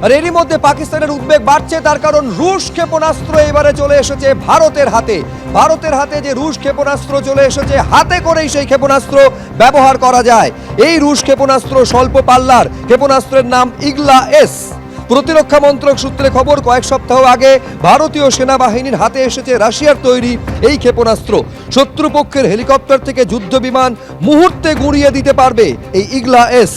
আর এরই মধ্যে পাকিস্তানের উদ্বেগ বাড়ছে, তার কারণ রুশ ক্ষেপণাস্ত্র এবারে চলে এসেছে ভারতের হাতে। ভারতের হাতে যে রুশ ক্ষেপণাস্ত্র চলে এসেছে, হাতে করেই সেই ক্ষেপণাস্ত্র ব্যবহার করা যায়। এই রুশ ক্ষেপণাস্ত্র স্বল্প পাল্লার, ক্ষেপণাস্ত্রের নাম ইগলা-এস। প্রতিরক্ষা মন্ত্রক সূত্রে খবর, কয়েক সপ্তাহ আগে ভারতীয় সেনাবাহিনীর হাতে এসেছে রাশিয়ার তৈরি এই ক্ষেপণাস্ত্র। শত্রুপক্ষের হেলিকপ্টার থেকে যুদ্ধ বিমান মুহূর্তে গুঁড়িয়ে দিতে পারবে এই ইগলা-এস।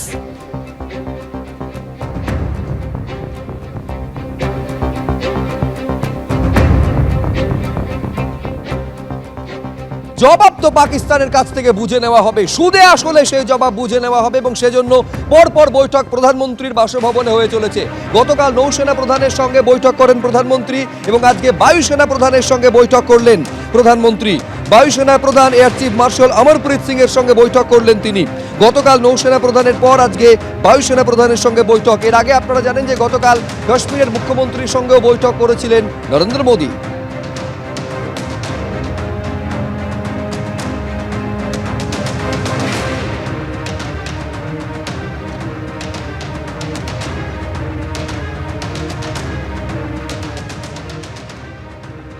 জবাব তো পাকিস্তানের কাছ থেকে বুঝে নেওয়া হবে, সুদে আসলে সেই জবাব বুঝে নেওয়া হবে, এবং সেজন্য পরপর বৈঠক প্রধানমন্ত্রীর বাসভবনে হয়ে চলেছে। গতকাল নৌসেনা প্রধানের সঙ্গে বৈঠক করেন প্রধানমন্ত্রী, এবং আজকে বায়ুসেনা প্রধানের সঙ্গে বৈঠক করলেন প্রধানমন্ত্রী। বায়ুসেনা প্রধান air chief marshal Amarpreet Singh এর সঙ্গে বৈঠক করলেন তিনি। গতকাল নৌসেনা প্রধানের পর আজকে বায়ুসেনা প্রধানের সঙ্গে বৈঠক। এর আগে আপনারা জানেন যে গতকাল কাশ্মীরের মুখ্যমন্ত্রীর সঙ্গেও বৈঠক করেছিলেন নরেন্দ্র মোদী।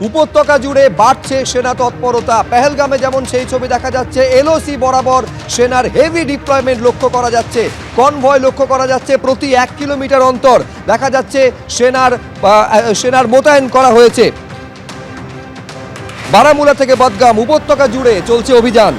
উপত্যকা জুড়ে বাড়ছে সেনা তৎপরতা। পেহেলগামে যেমন সেই ছবি দেখা যাচ্ছে, এলওসি বরাবর সেনার হেভি ডিপ্লয়মেন্ট লক্ষ্য করা যাচ্ছে, কনভয় লক্ষ্য করা যাচ্ছে। প্রতি 1 কিলোমিটার অন্তর দেখা যাচ্ছে সেনার মোতায়েন করা হয়েছে। বারামুলা থেকে বদগাম উপত্যকা জুড়ে চলছে অভিযান।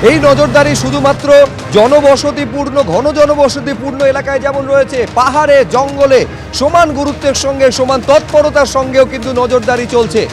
এই নজরদারি শুধুমাত্র জনবসতিপূর্ণ, ঘন জনবসতিপূর্ণ এলাকায় যেমন রয়েছে, পাহাড়ে জঙ্গলে সমান গুরুত্বের সঙ্গে, সমান তৎপরতার সঙ্গেও কিন্তু নজরদারি চলছে।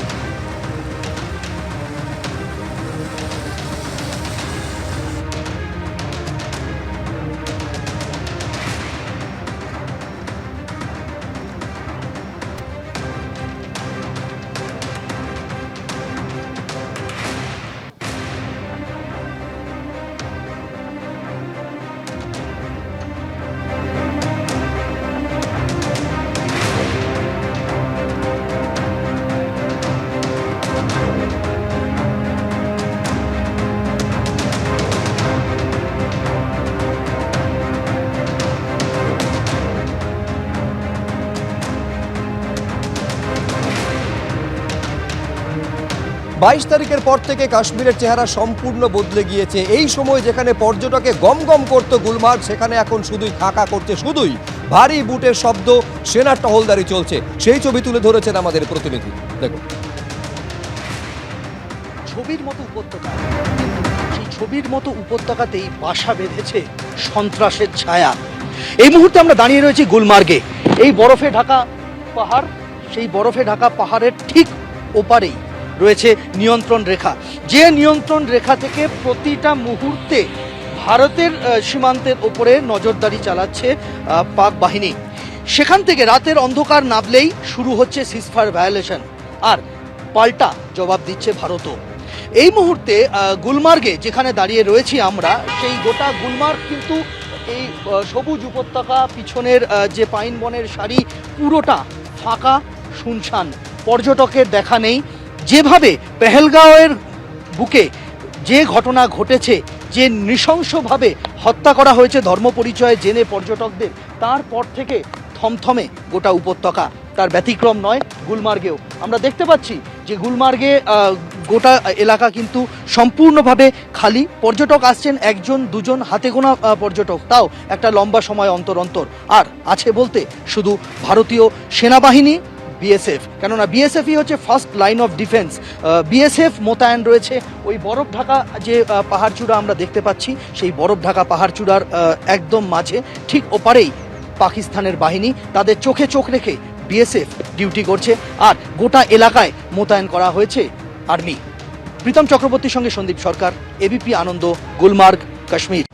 বাইশ তারিখের পর থেকে কাশ্মীরের চেহারা সম্পূর্ণ বদলে গিয়েছে। এই সময় যেখানে পর্যটকে গম গম করতো গুলমার্গ, সেখানে এখন শুধুই খাকা করছে, শুধুই ভারী বুটের শব্দ, সেনার টহলদারি চলছে। সেই ছবি তুলে ধরেছেন আমাদের প্রতিনিধি, দেখুন। ছবির মতো উপত্যকা, সেই ছবির মতো উপত্যকাতেই বাসা বেঁধেছে সন্ত্রাসের ছায়া। এই মুহূর্তে আমরা দাঁড়িয়ে রয়েছি গুলমার্গে। এই বরফে ঢাকা পাহাড়, সেই বরফে ঢাকা পাহাড়ের ঠিক ওপারেই রয়েছে নিয়ন্ত্রণ রেখা, যে নিয়ন্ত্রণ রেখা থেকে প্রতিটা মুহূর্তে ভারতের সীমান্তের ওপরে নজরদারি চালাচ্ছে পাক বাহিনী। সেখান থেকে রাতের অন্ধকার নামলেই শুরু হচ্ছে সিজফায়ার ভায়োলেশন, আর পাল্টা জবাব দিচ্ছে ভারতও। এই মুহূর্তে গুলমার্গে যেখানে দাঁড়িয়ে রয়েছি আমরা, সেই গোটা গুলমার্গ কিন্তু এই সবুজ উপত্যকা, পিছনের যে পাইন বনের সারি, পুরোটা ফাঁকা, শুনশান, পর্যটকের দেখা নেই। যেভাবে পেহেলগাঁওয়ের বুকে যে ঘটনা ঘটেছে, যে নৃশংসভাবে হত্যা করা হয়েছে ধর্ম পরিচয়ে জেনে পর্যটকদের, তারপর থেকে থমথমে গোটা উপত্যকা। তার ব্যতিক্রম নয় গুলমার্গেও। আমরা দেখতে পাচ্ছি যে গুলমার্গে গোটা এলাকা কিন্তু সম্পূর্ণভাবে খালি। পর্যটক আসছেন একজন দুজন, হাতে গোনা পর্যটক, তাও একটা লম্বা সময় অন্তর অন্তর। আর আছে বলতে শুধু ভারতীয় সেনাবাহিনী, বিএসএফ, কেননা বিএসএফই হচ্ছে first line of defence. BSF মোতায়েন রয়েছে ওই বরফ ঢাকা যে পাহাড়চূড়া আমরা দেখতে পাচ্ছি, সেই বরফ ঢাকা পাহাড়চূড়ার একদম মাঝে, ঠিক ওপারেই পাকিস্তানের বাহিনী, তাদের চোখে চোখ রেখে বিএসএফ ডিউটি করছে। আর গোটা এলাকায় মোতায়েন করা হয়েছে আর্মি। প্রীতম চক্রবর্তীর সঙ্গে সন্দীপ সরকার, এবিপি আনন্দ, গুলমার্গ, কাশ্মীর।